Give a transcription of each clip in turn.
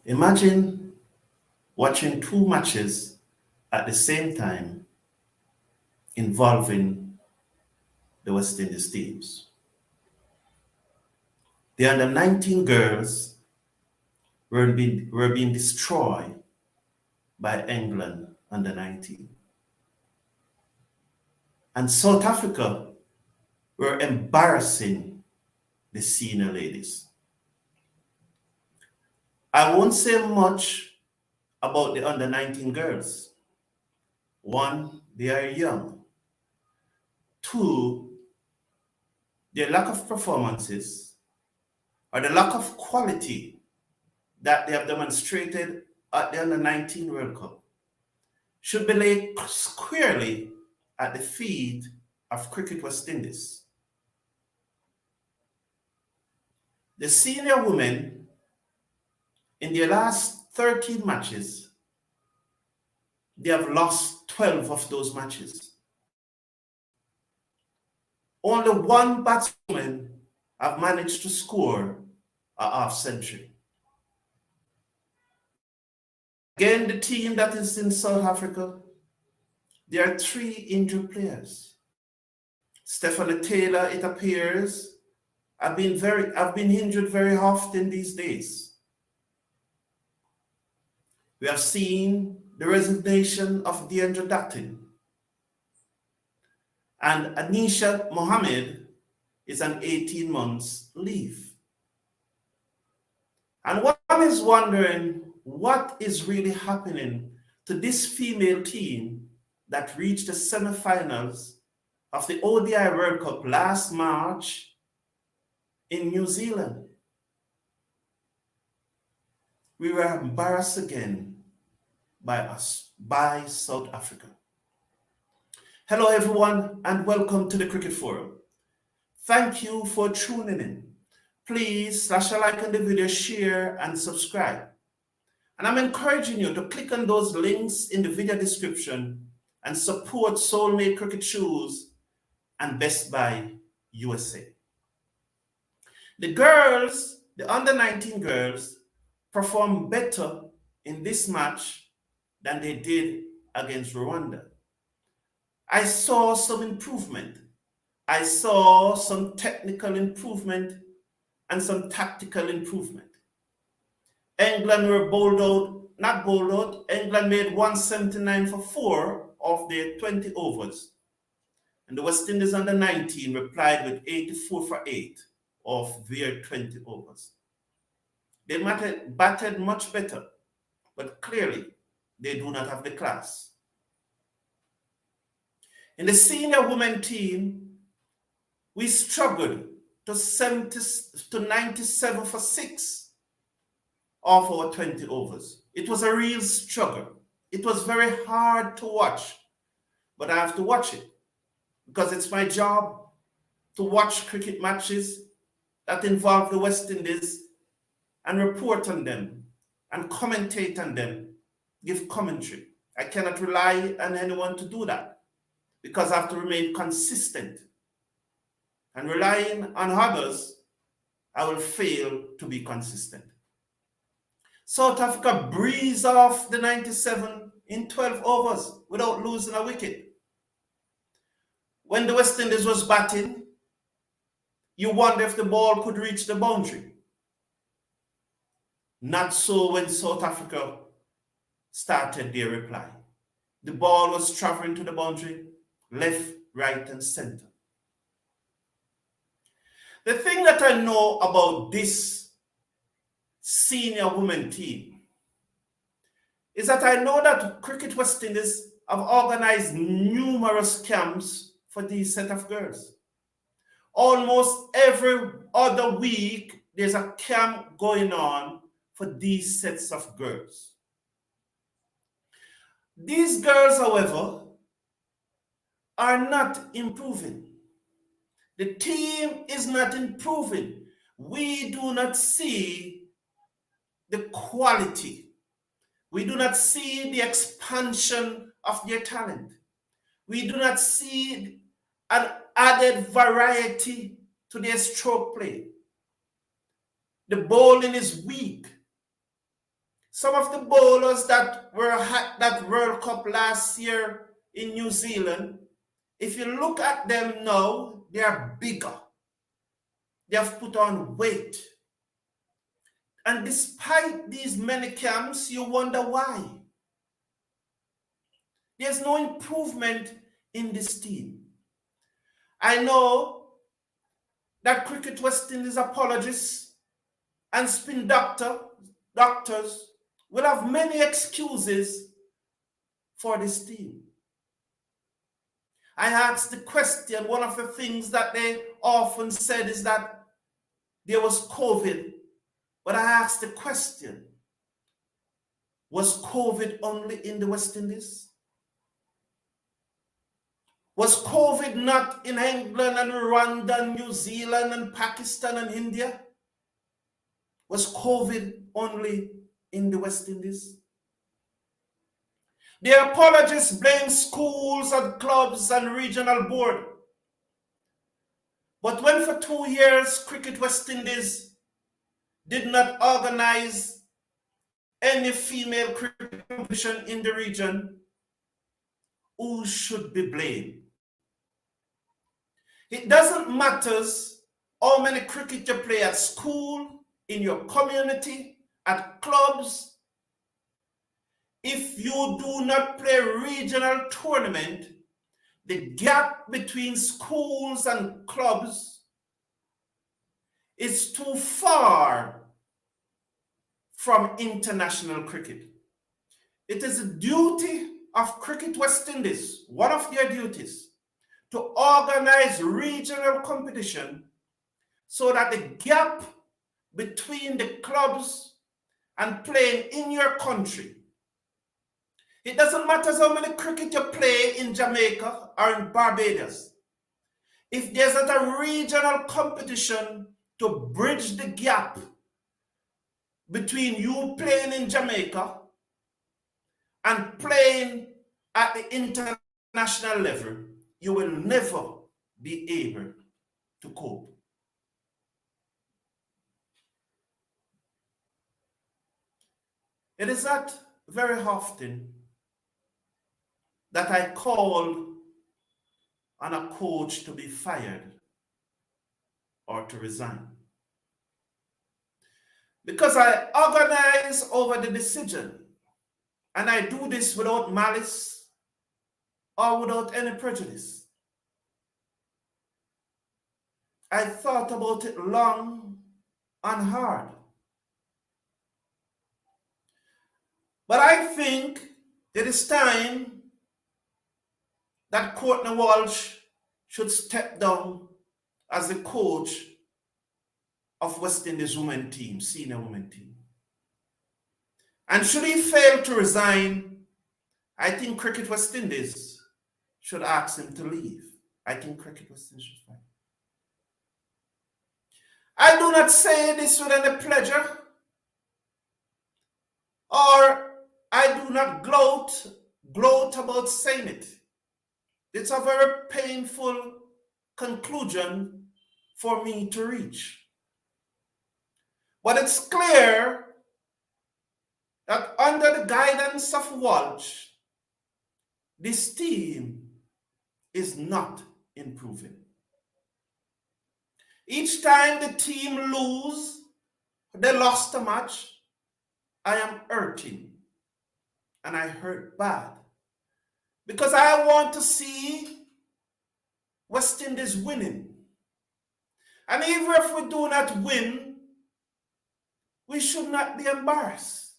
Imagine watching two matches at the same time involving the West Indies teams. The under 19 girls were being destroyed by England under 19. And South Africa were embarrassing the senior ladies. I won't say much about the under 19 girls. One, they are young. Two, their lack of performances or the lack of quality that they have demonstrated at the under 19 World Cup should be laid squarely at the feet of Cricket West Indies. The senior women in their last 13 matches, they have lost 12 of those matches. Only one batswoman have managed to score a half century. Again, the team that is in South Africa, there are three injured players. Stephanie Taylor, it appears, have been injured very often these days. We have seen the resignation of Deandra Dutton. And Anisha Mohammed is on 18 months leave. And one is wondering what is really happening to this female team that reached the semifinals of the ODI World Cup last March in New Zealand. We were embarrassed again by South Africa. Hello everyone and welcome to the Cricket Forum. Thank you for tuning in. Please slash a like on the video, share and subscribe. And I'm encouraging you to click on those links in the video description and support Soulmate Cricket Shoes and Best Buy USA. The girls, the under 19 girls, performed better in this match than they did against Rwanda. I saw some improvement. I saw some technical improvement and some tactical improvement. England were not bowled out. England made 179 for 4 of their 20 overs. And the West Indies under 19 replied with 84 for 8 of their 20 overs. They batted much better, but clearly they do not have the class. In the senior women team, we struggled to 97 for 6 of our 20 overs. It was a real struggle. It was very hard to watch, but I have to watch it because it's my job to watch cricket matches that involve the West Indies and report on them and commentate on them, give commentary. I cannot rely on anyone to do that because I have to remain consistent. And relying on others, I will fail to be consistent. South Africa breezed off the 97 in 12 overs without losing a wicket. When the West Indies was batting, you wonder if the ball could reach the boundary. Not so when South Africa started their reply. The ball was traveling to the boundary, left, right, and center. The thing that I know about this senior women team is that I know that Cricket West Indies have organized numerous camps for these set of girls. Almost every other week, there's a camp going on for these sets of girls. These girls, however, are not improving. The team is not improving. We do not see the quality. We do not see the expansion of their talent. We do not see an added variety to their stroke play. The bowling is weak. Some of the bowlers that were at that World Cup last year in New Zealand, if you look at them now, they are bigger. They have put on weight. And despite these many camps, you wonder why. There's no improvement in this team. I know that Cricket West Indies apologists and spin doctors will have many excuses for this team. I asked the question, one of the things that they often said is that there was COVID. But I asked the question, was COVID only in the West Indies? Was COVID not in England and Rwanda and New Zealand and Pakistan and India? Was COVID only in the West Indies? The apologists blame schools and clubs and regional board. But when for 2 years Cricket West Indies did not organize any female cricket competition in the region, who should be blamed? It doesn't matter how many cricket you play at school, in your community, at clubs. If you do not play a regional tournament, the gap between schools and clubs is too far from international cricket. It is a duty of Cricket West Indies, one of their duties, to organize regional competition so that the gap between the clubs and playing in your country, it doesn't matter how many cricket you play in Jamaica or in Barbados. If there's not a regional competition to bridge the gap between you playing in Jamaica and playing at the international level, you will never be able to cope. It is not very often that I call on a coach to be fired or to resign, because I organize over the decision, and I do this without malice or without any prejudice. I thought about it long and hard. But I think it is time that Courtney Walsh should step down as the coach of West Indies women team, senior women team. And should he fail to resign, I think Cricket West Indies should ask him to leave. I think Cricket West Indies should fire. I do not say this with any pleasure, or I do not gloat about saying it. It's a very painful conclusion for me to reach. But it's clear that under the guidance of Walsh, this team is not improving. Each time the team they lost a match, I am hurting. And I hurt bad. Because I want to see West Indies winning. And even if we do not win, we should not be embarrassed.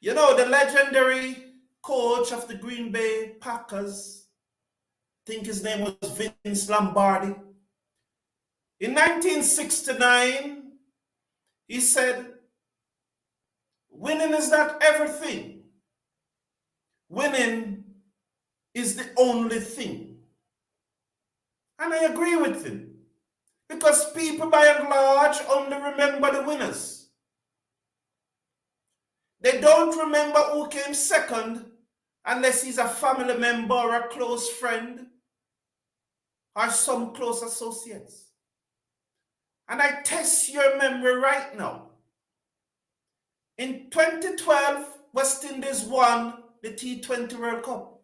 You know, the legendary coach of the Green Bay Packers, I think his name was Vince Lombardi. In 1969, he said, winning is not everything. Winning is the only thing. And I agree with him. Because people by and large only remember the winners. They don't remember who came second unless he's a family member or a close friend or some close associates. And I test your memory right now. In 2012, West Indies won the T20 World Cup.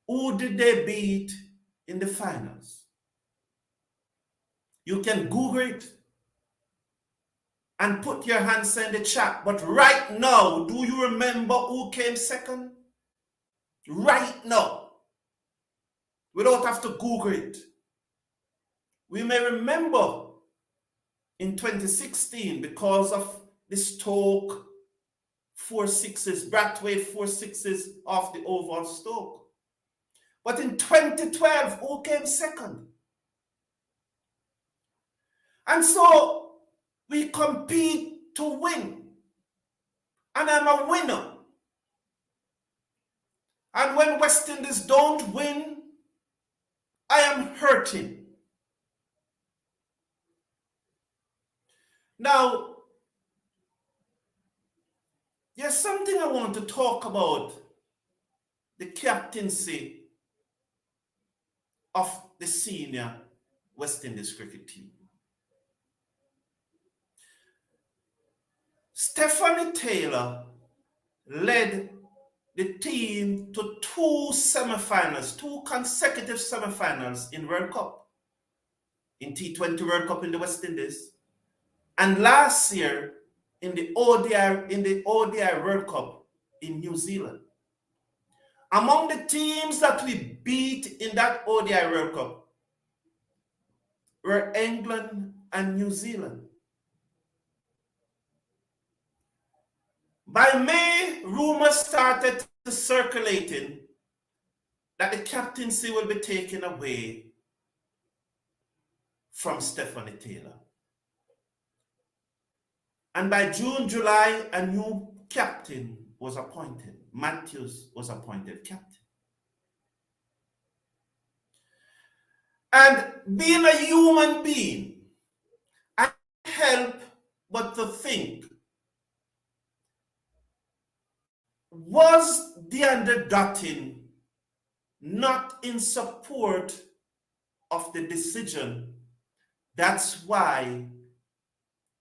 Who did they beat in the finals? You can Google it and put your answer in the chat. But right now, do you remember who came second? Right now. We don't have to Google it. We may remember in 2016 because of the Stoke 4-6s, Brathwaite 4-6s off the overall Stoke. But in 2012, who came second? And so we compete to win. And I'm a winner. And when West Indies don't win, I am hurting. Now, there's something I want to talk about the captaincy of the senior West Indies cricket team. Stephanie Taylor led the team to two consecutive semifinals in World Cup, in T20 World Cup in the West Indies, and last year in the ODI World Cup in New Zealand. Among the teams that we beat in that ODI World Cup were England and New Zealand. By May, rumors started circulating that the captaincy will be taken away from Stephanie Taylor. And by June, July, a new captain was appointed. Matthews was appointed captain. And being a human being, I can't help but to think, was DeAndre Dutton not in support of the decision? That's why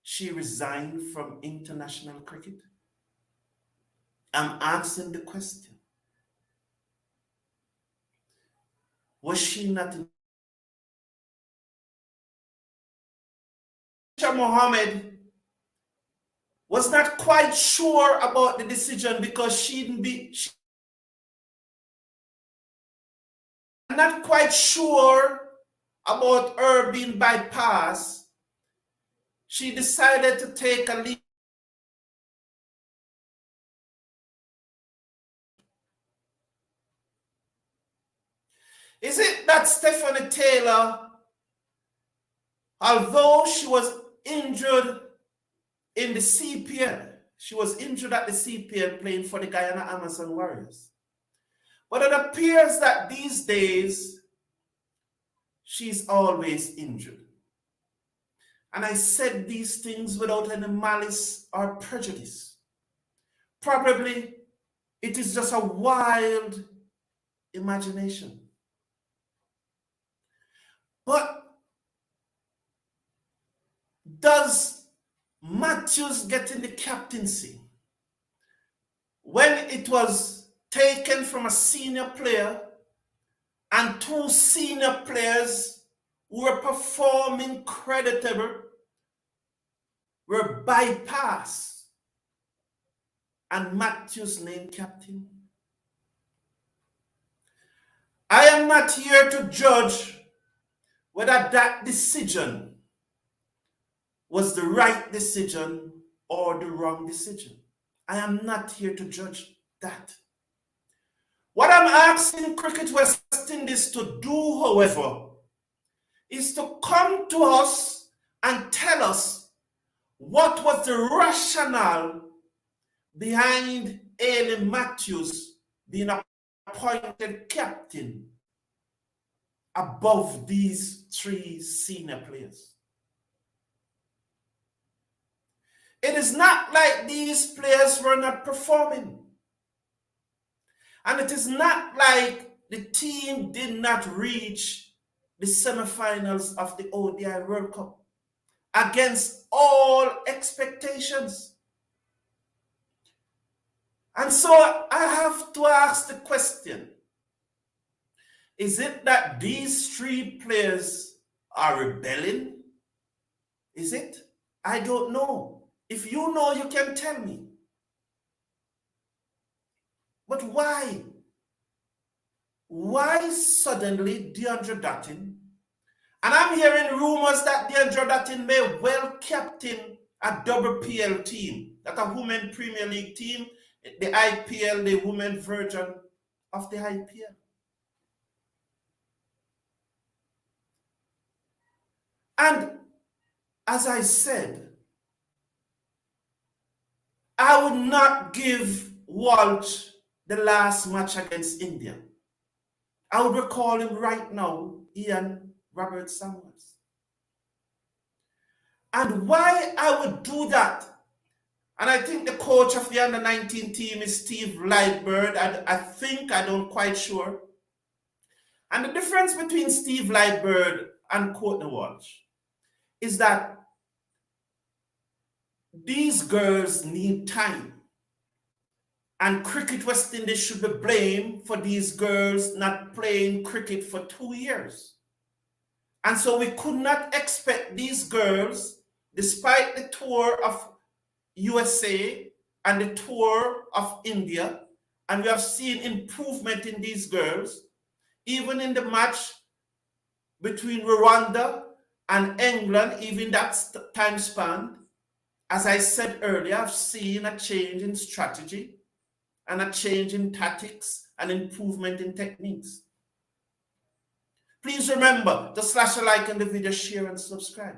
she resigned from international cricket. I'm asking the question. Was she not in? Mohammed was not quite sure about the decision because not quite sure about her being bypassed. She decided to take a leave. Is it that Stephanie Taylor, although she was injured in the CPL, she was injured at the CPL playing for the Guyana Amazon Warriors, but it appears that these days she's always injured. And I said these things without any malice or prejudice. Probably it is just a wild imagination. But does Matthews get in the captaincy when it was taken from a senior player and two senior players who were performing creditably were bypassed and Matthews named captain? I am not here to judge whether that decision was the right decision or the wrong decision. I am not here to judge that. What I'm asking Cricket West Indies to do, however, is to come to us and tell us what was the rationale behind Aileen Matthews being appointed captain above these three senior players. It is not like these players were not performing. And it is not like the team did not reach the semifinals of the ODI World Cup against all expectations. And so I have to ask the question, is it that these three players are rebelling? Is it? I don't know. If you know, you can tell me. But why? Why suddenly DeAndre Dottin? And I'm hearing rumors that DeAndre Dottin may well captain a double PL team, that a women Premier League team, the IPL, the women version of the IPL. And as I said, I would not give Walsh the last match against India. I would recall him right now, Ian Robert Samuels. And why I would do that, and I think the coach of the under-19 team is Steve Lightbird. I don't quite sure. And the difference between Steve Lightbird and Courtney Walsh is that these girls need time. And Cricket West Indies should be blamed for these girls not playing cricket for 2 years. And so we could not expect these girls, despite the tour of USA and the tour of India, and we have seen improvement in these girls, even in the match between Rwanda and England, even that time span. As I said earlier, I've seen a change in strategy and a change in tactics and improvement in techniques. Please remember to slash a like on the video, share and subscribe.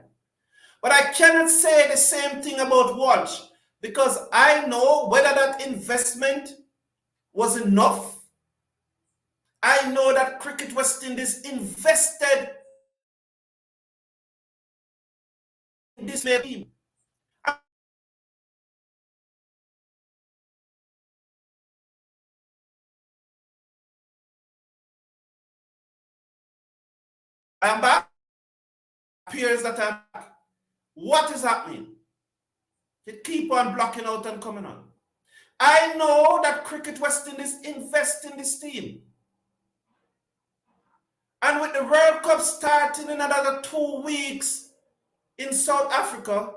But I cannot say the same thing about Walsh, because I know whether that investment was enough. I know that Cricket West Indies invested in this team. I am back. Appears that I'm back. What is happening? It keep on blocking out and coming on. I know that Cricket West Indies invest in this team. And with the World Cup starting in another 2 weeks in South Africa,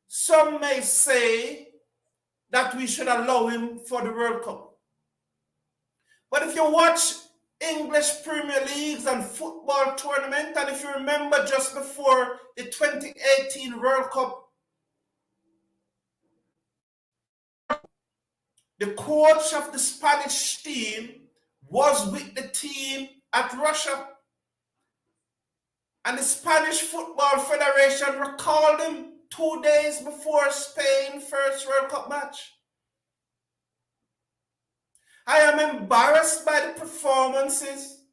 some may say that we should allow him for the World Cup. But if you watch English Premier Leagues and football tournament, and if you remember just before the 2018 World Cup, the coach of the Spanish team was with the team at Russia. And the Spanish Football Federation recalled him 2 days before Spain's first World Cup match. I am embarrassed by the performances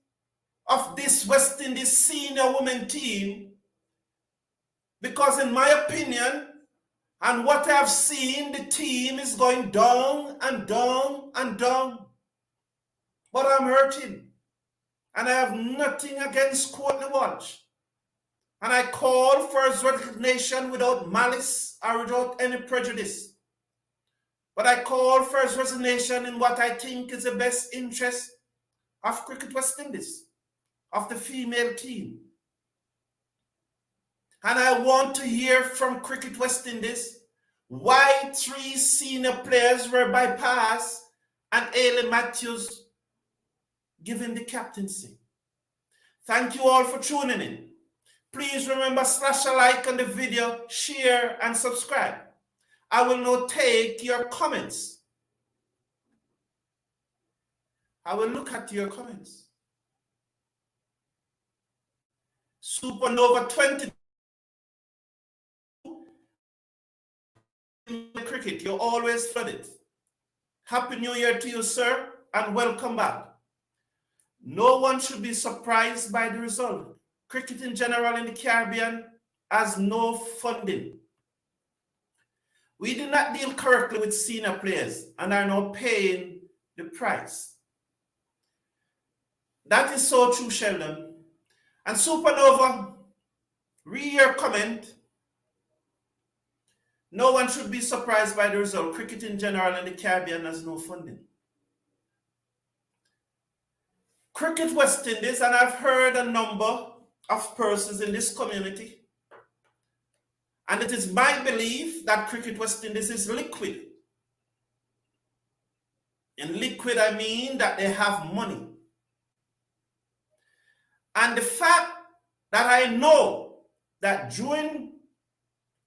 of this West Indies senior women team, because in my opinion, and what I've seen, the team is going down and down and down. But I'm hurting. And I have nothing against Courtney Walsh. And I call for his resignation without malice or without any prejudice. But I call for his resignation in what I think is the best interest of Cricket West Indies, of the female team. And I want to hear from Cricket West Indies why 3 senior players were bypassed and Ailey Matthews given the captaincy. Thank you all for tuning in. Please remember, slash a like on the video, share and subscribe. I will now take your comments. I will look at your comments. Supernova 20 cricket, you're always flooded. Happy New Year to you, sir, and welcome back. No one should be surprised by the result. Cricket in general in the Caribbean has no funding. We did not deal correctly with senior players and are now paying the price. That is so true, Sheldon. And Supernova, read your comment. No one should be surprised by the result. Cricket in general in the Caribbean has no funding. Cricket West Indies, and I've heard a number of persons in this community, and it is my belief that Cricket West Indies is liquid. In liquid, I mean that they have money. And the fact that I know that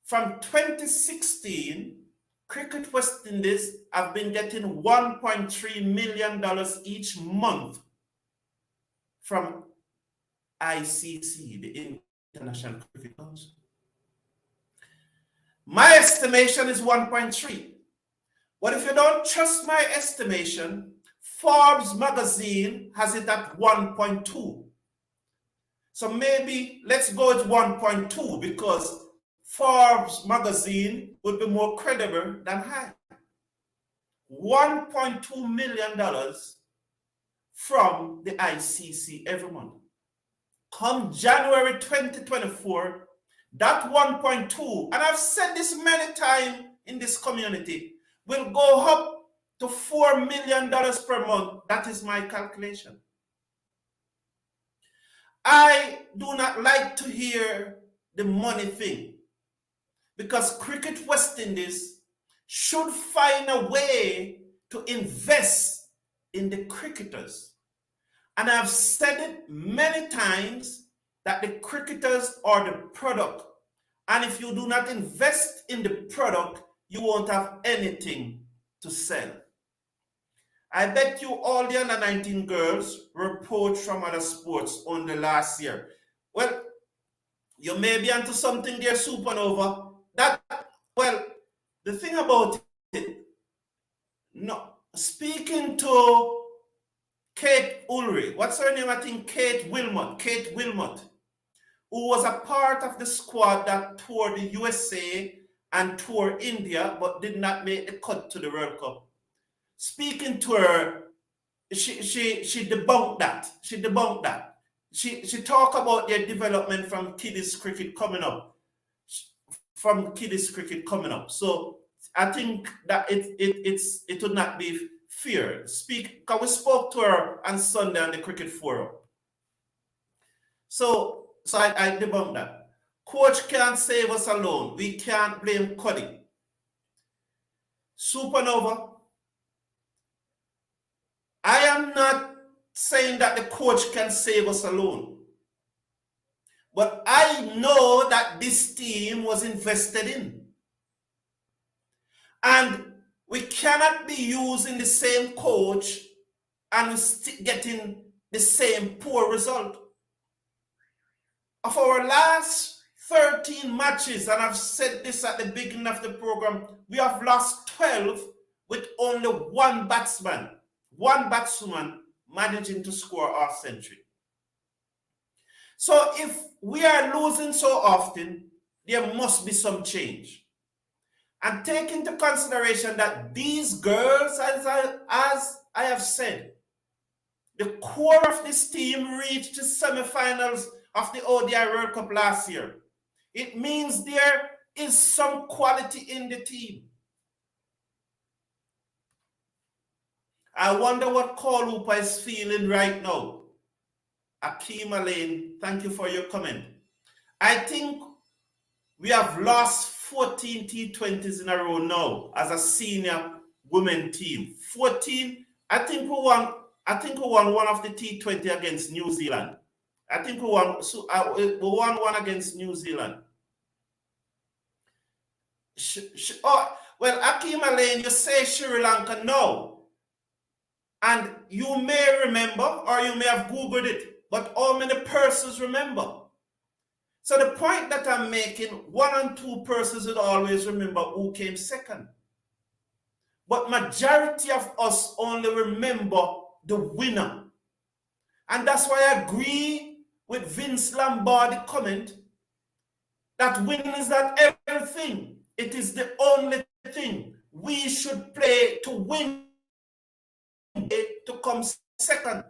from 2016, Cricket West Indies have been getting $1.3 million each month from ICC, the International Cricket Council. My estimation is 1.3. But if you don't trust my estimation, Forbes magazine has it at 1.2. So maybe let's go with 1.2 because Forbes magazine would be more credible than high. $1.2 million from the ICC every month. Come January 2024, that 1.2, and I've said this many times in this community, will go up to $4 million per month. That is my calculation. I do not like to hear the money thing because Cricket West Indies should find a way to invest in the cricketers. And I've said it many times that the cricketers are the product. And if you do not invest in the product, you won't have anything to sell. I bet you all the under 19 girls were poached from other sports only last year. Well, you may be onto something there, Supernova. The thing about it, no, speaking to Kate Ulrich, what's her name? I think Kate Wilmot, who was a part of the squad that toured the USA and toured India, but did not make the cut to the World Cup. Speaking to her, she debunked that. She talked about their development from kiddies cricket coming up. So I think that it would not be fair. Because we spoke to her on Sunday on the cricket forum. So I debunked that. Coach can't save us alone. We can't blame Cuddy. Supernova, I am not saying that the coach can save us alone. But I know that this team was invested in. And we cannot be using the same coach and getting the same poor result. Of our last 13 matches, and I've said this at the beginning of the program, we have lost 12 with only one batsman managing to score half century. So if we are losing so often, there must be some change. And take into consideration that these girls, as I have said, the core of this team reached the semifinals of the ODI World Cup last year. It means there is some quality in the team. I wonder what Call Hooper is feeling right now. Akeem Alain, thank you for your comment. I think we have lost 14 T20s in a row now as a senior women team. 14. I think we won one of the T20 against New Zealand. I think we won one against New Zealand. Akeem Alain, you say Sri Lanka, no. And you may remember, or you may have Googled it, but how many persons remember? So the point that I'm making, 1 and 2 persons would always remember who came second. But majority of us only remember the winner. And that's why I agree with Vince Lombardi comment that winning is not everything. It is the only thing. We should play to win, to come second.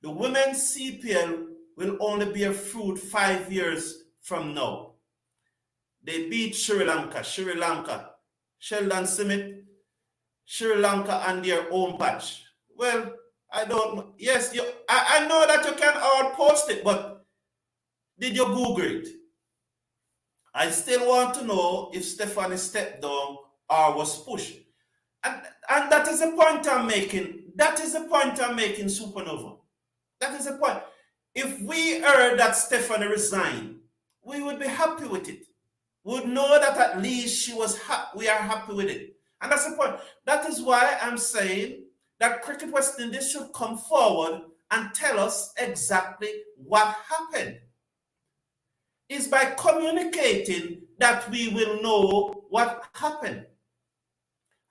The women's CPL will only bear fruit 5 years from now. They beat Sri Lanka. Sheldon Smith, Sri Lanka and their own patch. Well, I don't know. Yes, I know that you can all post it, but did you Google it? I still want to know if Stephanie stepped down or was pushed. And that is the point I'm making. That is the point I'm making, Supernova. That is the point. If we heard that Stephanie resigned, we would be happy with it. We would know that at least we are happy with it. And that's the point. That is why I'm saying that Cricket West Indies should come forward and tell us exactly what happened. It's by communicating that we will know what happened.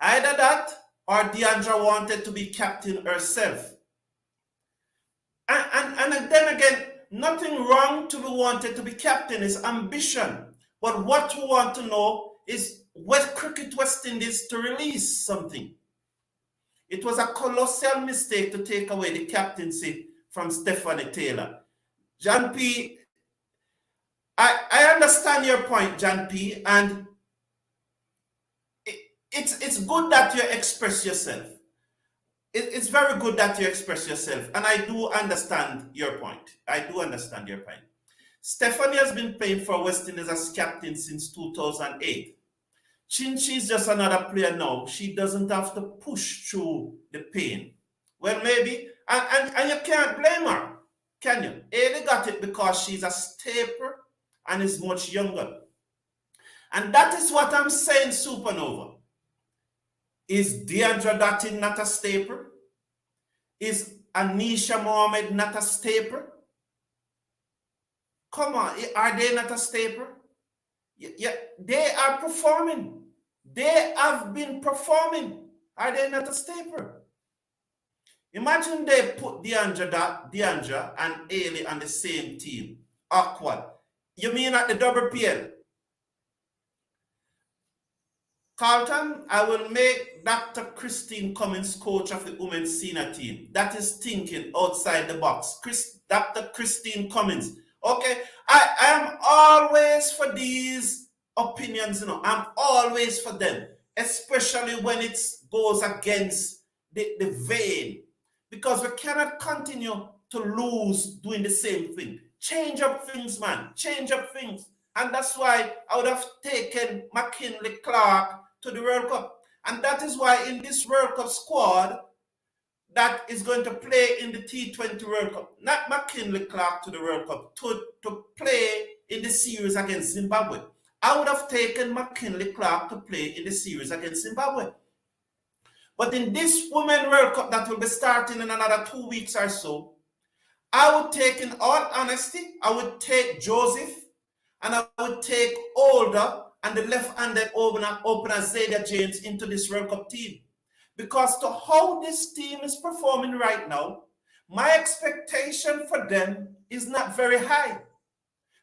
Either that or Deandra wanted to be captain herself. And then again, nothing wrong to be wanted to be captain, is ambition. But what we want to know is what Cricket West Indies to release something. It was a colossal mistake to take away the captaincy from Stephanie Taylor. John P., I understand your point, John P., and it's good that you express yourself. It's very good that you express yourself, and I do understand your point. Stephanie has been playing for West Indies as captain since 2008. Since she's just another player now, she doesn't have to push through the pain. Well, maybe, and you can't blame her, can you? Ailey got it because she's a staple and is much younger. And that is what I'm saying, Supernova. Is Deandra Dottin not a staple? Is Anisha Mohammed not a staple? Come on, are they not a staple? Yeah, they are performing. They have been performing. Are they not a staple? Imagine they put Deandra and Ailey on the same team. Awkward. You mean at the double PL? Carlton, I will make Dr. Christine Cummins coach of the women's senior team. That is thinking outside the box. Dr. Christine Cummins. Okay, I am always for these opinions, I'm always for them, especially when it goes against the vein. Because we cannot continue to lose doing the same thing. Change up things, man. Change up things. And that's why I would have taken McKinley Clark to the World Cup. And that is why in this World Cup squad that is going to play in the T20 World Cup, not McKinley Clark to the World Cup, to play in the series against Zimbabwe. I would have taken McKinley Clark to play in the series against Zimbabwe. But in this Women's World Cup that will be starting in another 2 weeks or so, I would take, in all honesty, I would take Joseph and I would take Older and the left-handed opener Zadia James into this World Cup team. Because to how this team is performing right now, my expectation for them is not very high.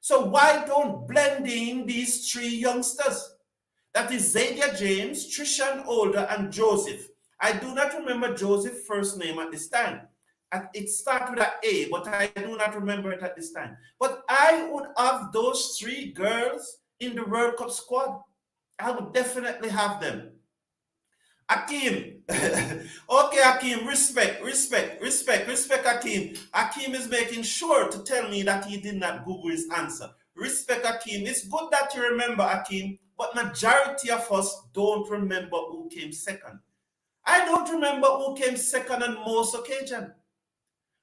So why don't blend in these three youngsters? That is Zadia James, Trishan Older, and Joseph. I do not remember Joseph's first name at this time. It starts with an A, but I do not remember it at this time. But I would have those three girls in the World Cup squad. I would definitely have them. Akeem. Okay, Akeem, respect, Akeem. Akeem is making sure to tell me that he did not Google his answer. Respect, Akeem. It's good that you remember, Akeem, but majority of us don't remember who came second. I don't remember who came second on most occasions.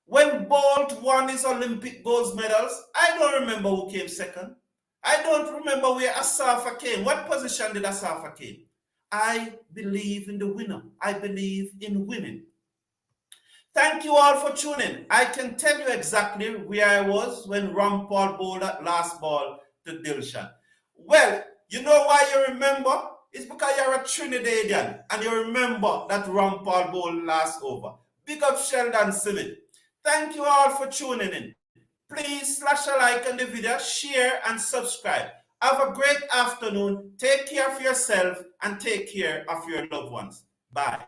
When Bolt won his Olympic gold medals, I don't remember who came second. I don't remember where Asafa came. What position did Asafa came? I believe in the winner. I believe in winning. Thank you all for tuning. I can tell you exactly where I was when Rampal bowled that last ball to Dilshan. Well, you know why you remember? It's because you're a Trinidadian and you remember that Rampal bowled last over. Big up Sheldon Smith. Thank you all for tuning in. Please slash a like on the video, share and subscribe. Have a great afternoon. Take care of yourself and take care of your loved ones. Bye.